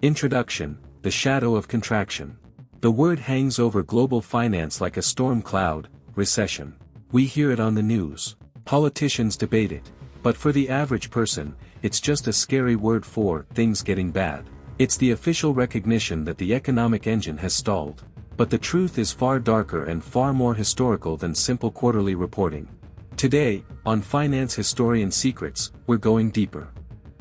Introduction: The shadow of contraction. The word hangs over global finance like a storm cloud, recession. We hear it on the news. Politicians debate it. But for the average person, it's just a scary word for things getting bad. It's the official recognition that the economic engine has stalled. But the truth is far darker and far more historical than simple quarterly reporting. Today, on Finance Historian Secrets, we're going deeper.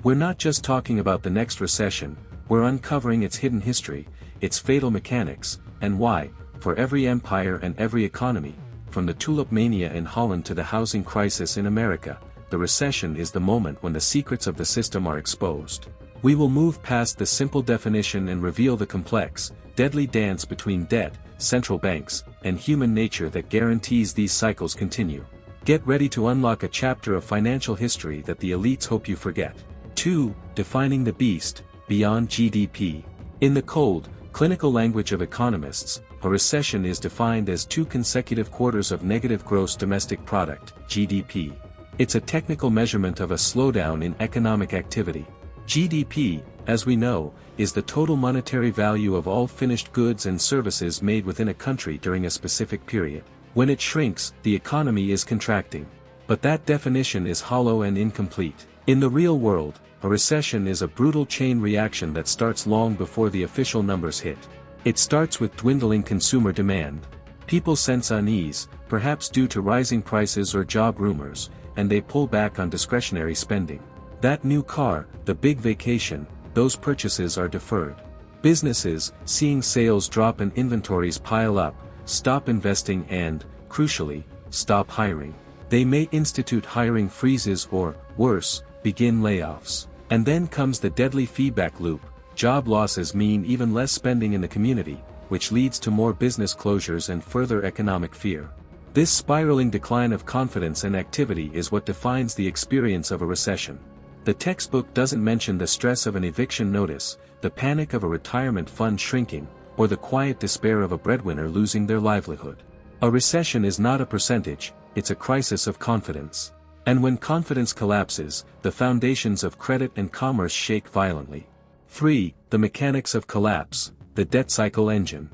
We're not just talking about the next recession, we're uncovering its hidden history, its fatal mechanics, and why, for every empire and every economy, from the tulip mania in Holland to the housing crisis in America, the recession is the moment when the secrets of the system are exposed. We will move past the simple definition and reveal the complex, deadly dance between debt, central banks, and human nature that guarantees these cycles continue. Get ready to unlock a chapter of financial history that the elites hope you forget. 2. Defining the beast, beyond GDP. In the cold, clinical language of economists, a recession is defined as 2 consecutive quarters of negative gross domestic product, GDP. It's a technical measurement of a slowdown in economic activity. GDP, as we know, is the total monetary value of all finished goods and services made within a country during a specific period. When it shrinks, the economy is contracting. But that definition is hollow and incomplete. In the real world, a recession is a brutal chain reaction that starts long before the official numbers hit. It starts with dwindling consumer demand. People sense unease, perhaps due to rising prices or job rumors, and they pull back on discretionary spending. That new car, the big vacation, those purchases are deferred. Businesses, seeing sales drop and inventories pile up, stop investing and, crucially, stop hiring. They may institute hiring freezes or, worse, begin layoffs. And then comes the deadly feedback loop. Job losses mean even less spending in the community, which leads to more business closures and further economic fear. This spiraling decline of confidence and activity is what defines the experience of a recession. The textbook doesn't mention the stress of an eviction notice, the panic of a retirement fund shrinking, or the quiet despair of a breadwinner losing their livelihood. A recession is not a percentage, it's a crisis of confidence. And when confidence collapses, the foundations of credit and commerce shake violently. 3. The mechanics of collapse, the debt cycle engine.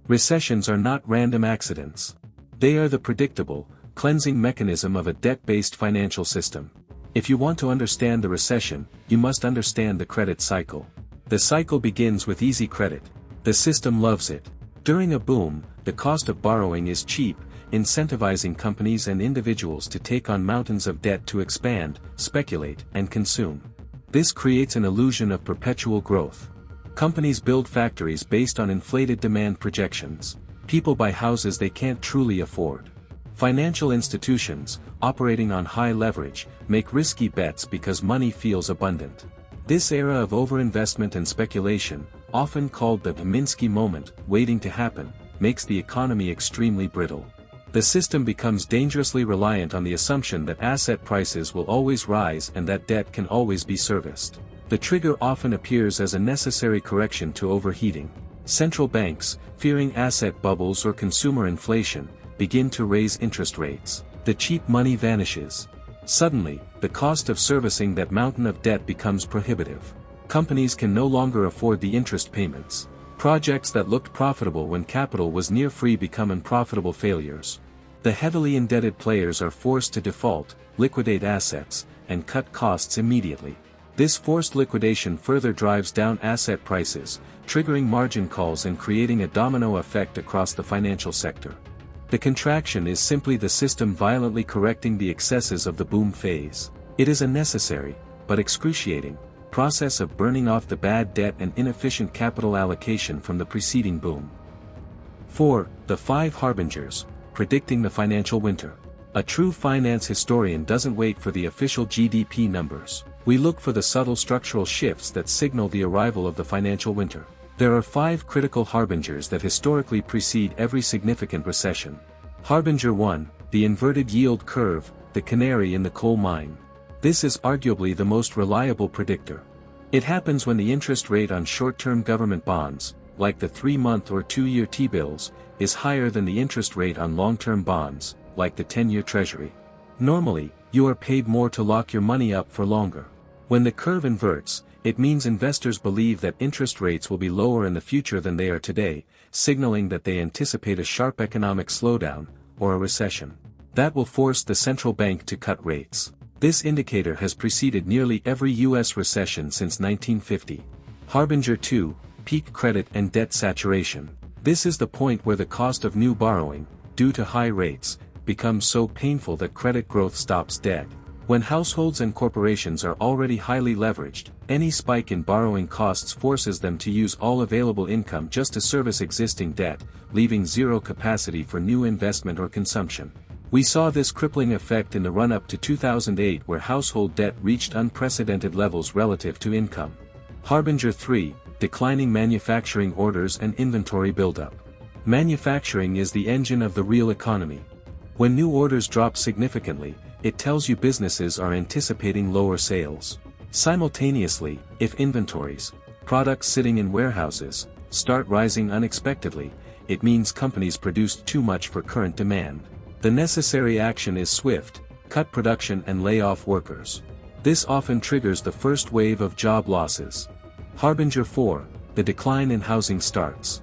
Recessions are not random accidents. They are the predictable, cleansing mechanism of a debt-based financial system. If you want to understand the recession, you must understand the credit cycle. The cycle begins with easy credit. The system loves it. During a boom, the cost of borrowing is cheap, incentivizing companies and individuals to take on mountains of debt to expand, speculate, and consume. This creates an illusion of perpetual growth. Companies build factories based on inflated demand projections. People buy houses they can't truly afford. Financial institutions, operating on high leverage, make risky bets because money feels abundant. This era of overinvestment and speculation, often called the Minsky moment, waiting to happen, makes the economy extremely brittle. The system becomes dangerously reliant on the assumption that asset prices will always rise and that debt can always be serviced. The trigger often appears as a necessary correction to overheating. Central banks, fearing asset bubbles or consumer inflation, begin to raise interest rates. The cheap money vanishes. Suddenly, the cost of servicing that mountain of debt becomes prohibitive. Companies can no longer afford the interest payments. Projects that looked profitable when capital was near free become unprofitable failures. The heavily indebted players are forced to default, liquidate assets, and cut costs immediately. This forced liquidation further drives down asset prices, triggering margin calls and creating a domino effect across the financial sector. The contraction is simply the system violently correcting the excesses of the boom phase. It is a necessary, but excruciating, process of burning off the bad debt and inefficient capital allocation from the preceding boom. 4. The 5 harbingers, predicting the financial winter. A true finance historian doesn't wait for the official GDP numbers. We look for the subtle structural shifts that signal the arrival of the financial winter. There are 5 critical harbingers that historically precede every significant recession. Harbinger 1, the inverted yield curve, the canary in the coal mine. This is arguably the most reliable predictor. It happens when the interest rate on short-term government bonds, like the 3-month or 2-year T-bills, is higher than the interest rate on long-term bonds, like the 10-year Treasury. Normally, you are paid more to lock your money up for longer. When the curve inverts, It means investors believe that interest rates will be lower in the future than they are today, signaling that they anticipate a sharp economic slowdown, or a recession. That will force the central bank to cut rates. This indicator has preceded nearly every U.S. recession since 1950. Harbinger 2, peak credit and debt saturation. This is the point where the cost of new borrowing, due to high rates, becomes so painful that credit growth stops dead. When households and corporations are already highly leveraged, any spike in borrowing costs forces them to use all available income just to service existing debt, leaving zero capacity for new investment or consumption. We saw this crippling effect in the run-up to 2008 where household debt reached unprecedented levels relative to income. Harbinger 3, declining manufacturing orders and inventory buildup. Manufacturing is the engine of the real economy. When new orders drop significantly, it tells you businesses are anticipating lower sales. Simultaneously, if inventories, products sitting in warehouses, start rising unexpectedly, it means companies produced too much for current demand. The necessary action is swift: cut production and lay off workers. This often triggers the first wave of job losses. Harbinger 4, the decline in housing starts.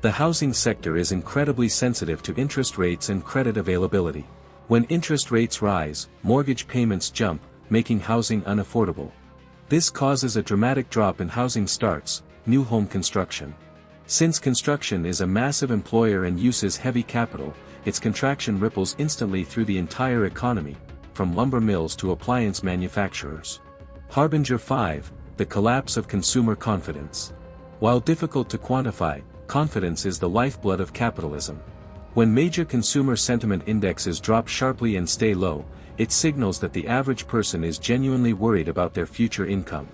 The housing sector is incredibly sensitive to interest rates and credit availability. When interest rates rise, mortgage payments jump, making housing unaffordable. This causes a dramatic drop in housing starts, new home construction. Since construction is a massive employer and uses heavy capital, its contraction ripples instantly through the entire economy, from lumber mills to appliance manufacturers. Harbinger 5, the collapse of consumer confidence. While difficult to quantify, confidence is the lifeblood of capitalism. When major consumer sentiment indexes drop sharply and stay low, it signals that the average person is genuinely worried about their future income.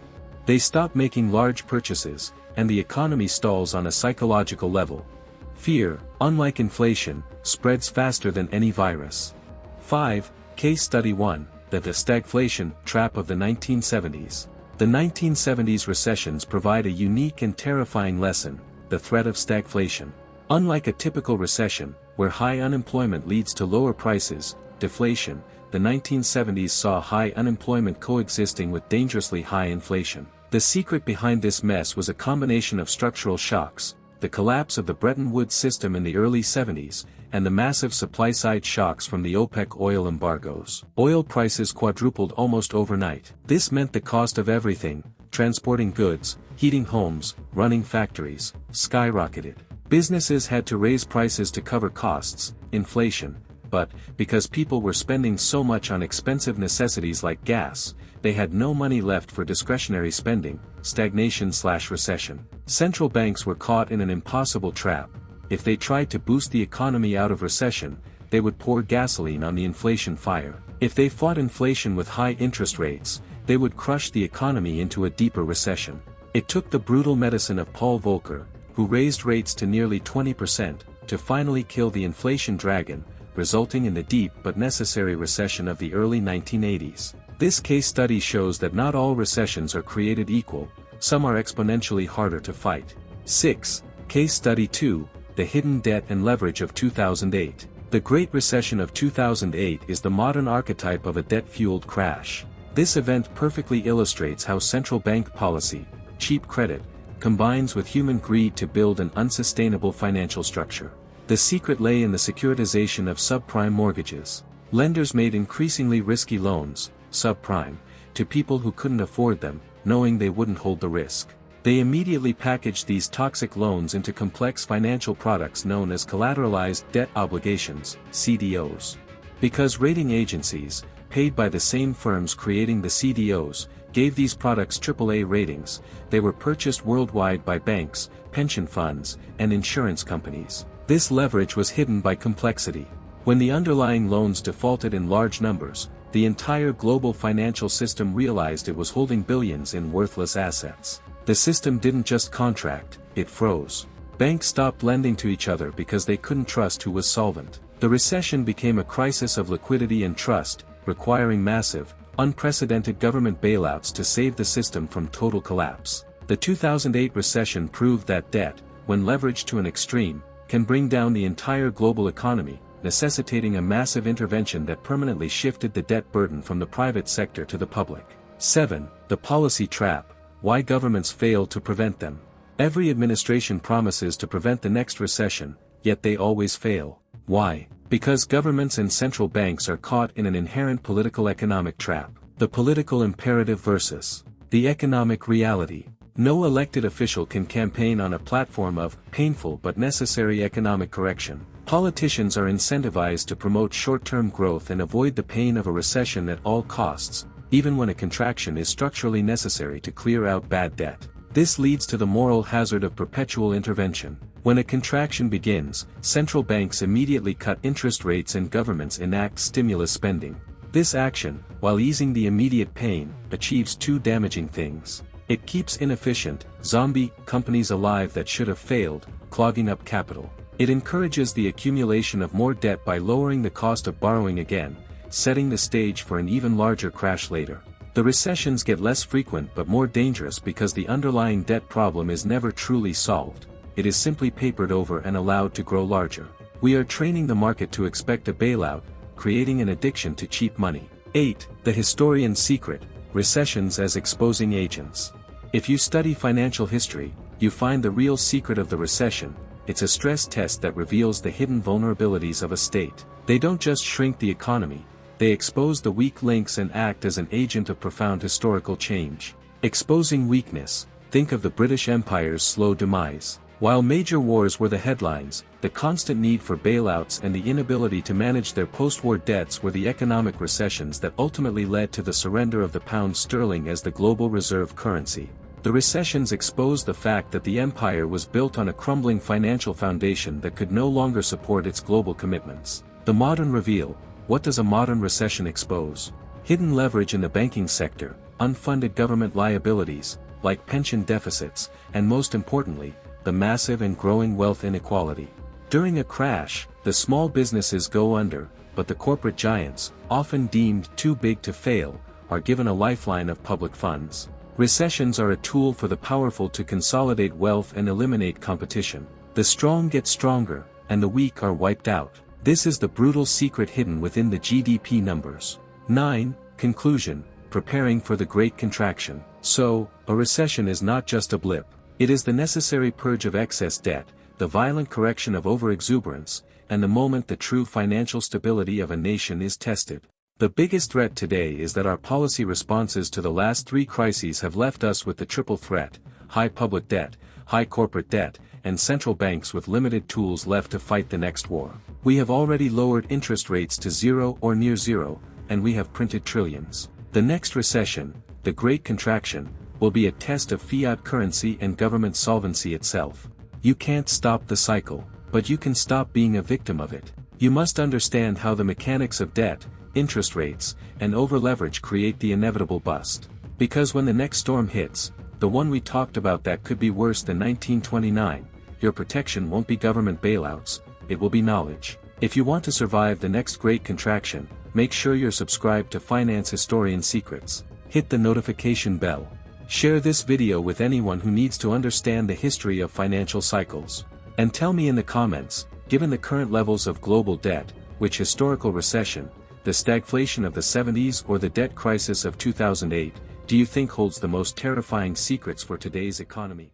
They stop making large purchases, and the economy stalls on a psychological level. Fear, unlike inflation, spreads faster than any virus. 5. Case Study 1, the stagflation trap of the 1970s. The 1970s recessions provide a unique and terrifying lesson: the threat of stagflation. Unlike a typical recession, where high unemployment leads to lower prices, deflation, the 1970s saw high unemployment coexisting with dangerously high inflation. The secret behind this mess was a combination of structural shocks: the collapse of the Bretton Woods system in the early 70s, and the massive supply-side shocks from the OPEC oil embargoes. Oil prices quadrupled almost overnight. This meant the cost of everything, transporting goods, heating homes, running factories, skyrocketed. Businesses had to raise prices to cover costs, inflation, but, because people were spending so much on expensive necessities like gas, they had no money left for discretionary spending. Stagnation/recession. Central banks were caught in an impossible trap. If they tried to boost the economy out of recession, they would pour gasoline on the inflation fire. If they fought inflation with high interest rates, they would crush the economy into a deeper recession. It took the brutal medicine of Paul Volcker, who raised rates to nearly 20%, to finally kill the inflation dragon, resulting in the deep but necessary recession of the early 1980s. This case study shows that not all recessions are created equal, some are exponentially harder to fight. 6. Case Study 2, the hidden debt and leverage of 2008. The Great Recession of 2008 is the modern archetype of a debt-fueled crash. This event perfectly illustrates how central bank policy, cheap credit, combines with human greed to build an unsustainable financial structure. The secret lay in the securitization of subprime mortgages. Lenders made increasingly risky loans, subprime, to people who couldn't afford them, knowing they wouldn't hold the risk. They immediately packaged these toxic loans into complex financial products known as collateralized debt obligations, CDOs. Because rating agencies, paid by the same firms creating the CDOs, gave these products AAA ratings, they were purchased worldwide by banks, pension funds, and insurance companies. This leverage was hidden by complexity. When the underlying loans defaulted in large numbers, the entire global financial system realized it was holding billions in worthless assets. The system didn't just contract, it froze. Banks stopped lending to each other because they couldn't trust who was solvent. The recession became a crisis of liquidity and trust, requiring massive, unprecedented government bailouts to save the system from total collapse. The 2008 recession proved that debt, when leveraged to an extreme, can bring down the entire global economy, necessitating a massive intervention that permanently shifted the debt burden from the private sector to the public. 7. The policy trap, Why governments fail to prevent them. Every administration promises to prevent the next recession, yet they always fail. Why? Because governments and central banks are caught in an inherent political economic trap. The political imperative versus the economic reality. No elected official can campaign on a platform of painful but necessary economic correction. Politicians are incentivized to promote short-term growth and avoid the pain of a recession at all costs, even when a contraction is structurally necessary to clear out bad debt. This leads to the moral hazard of perpetual intervention. When a contraction begins, central banks immediately cut interest rates and governments enact stimulus spending. This action, while easing the immediate pain, achieves two damaging things. It keeps inefficient, zombie companies alive that should have failed, clogging up capital. It encourages the accumulation of more debt by lowering the cost of borrowing again, setting the stage for an even larger crash later. The recessions get less frequent but more dangerous because the underlying debt problem is never truly solved. It is simply papered over and allowed to grow larger. We are training the market to expect a bailout, creating an addiction to cheap money. 8. The historian's secret, recessions as exposing agents. If you study financial history, you find the real secret of the recession. It's a stress test that reveals the hidden vulnerabilities of a state. They don't just shrink the economy, they expose the weak links and act as an agent of profound historical change. Exposing weakness, think of the British Empire's slow demise. While major wars were the headlines, the constant need for bailouts and the inability to manage their post-war debts were the economic recessions that ultimately led to the surrender of the pound sterling as the global reserve currency. The recessions exposed the fact that the empire was built on a crumbling financial foundation that could no longer support its global commitments. The modern reveal. What does a modern recession expose? Hidden leverage in the banking sector, unfunded government liabilities, like pension deficits, and most importantly, the massive and growing wealth inequality. During a crash, the small businesses go under, but the corporate giants, often deemed too big to fail, are given a lifeline of public funds. Recessions are a tool for the powerful to consolidate wealth and eliminate competition. The strong get stronger, and the weak are wiped out. This is the brutal secret hidden within the GDP numbers. 9. Conclusion, preparing for the Great Contraction. So, a recession is not just a blip. It is the necessary purge of excess debt, the violent correction of overexuberance, and the moment the true financial stability of a nation is tested. The biggest threat today is that our policy responses to the last three crises have left us with the triple threat: high public debt, high corporate debt, and central banks with limited tools left to fight the next war. We have already lowered interest rates to zero or near zero, and we have printed trillions. The next recession, the Great Contraction, will be a test of fiat currency and government solvency itself. You can't stop the cycle, but you can stop being a victim of it. You must understand how the mechanics of debt, interest rates, and over-leverage create the inevitable bust. Because when the next storm hits, the one we talked about that could be worse than 1929, your protection won't be government bailouts, it will be knowledge. If you want to survive the next Great Contraction, make sure you're subscribed to Finance Historian Secrets. Hit the notification bell. Share this video with anyone who needs to understand the history of financial cycles. And tell me in the comments, given the current levels of global debt, which historical recession, the stagflation of the 70s or the debt crisis of 2008, do you think holds the most terrifying secrets for today's economy?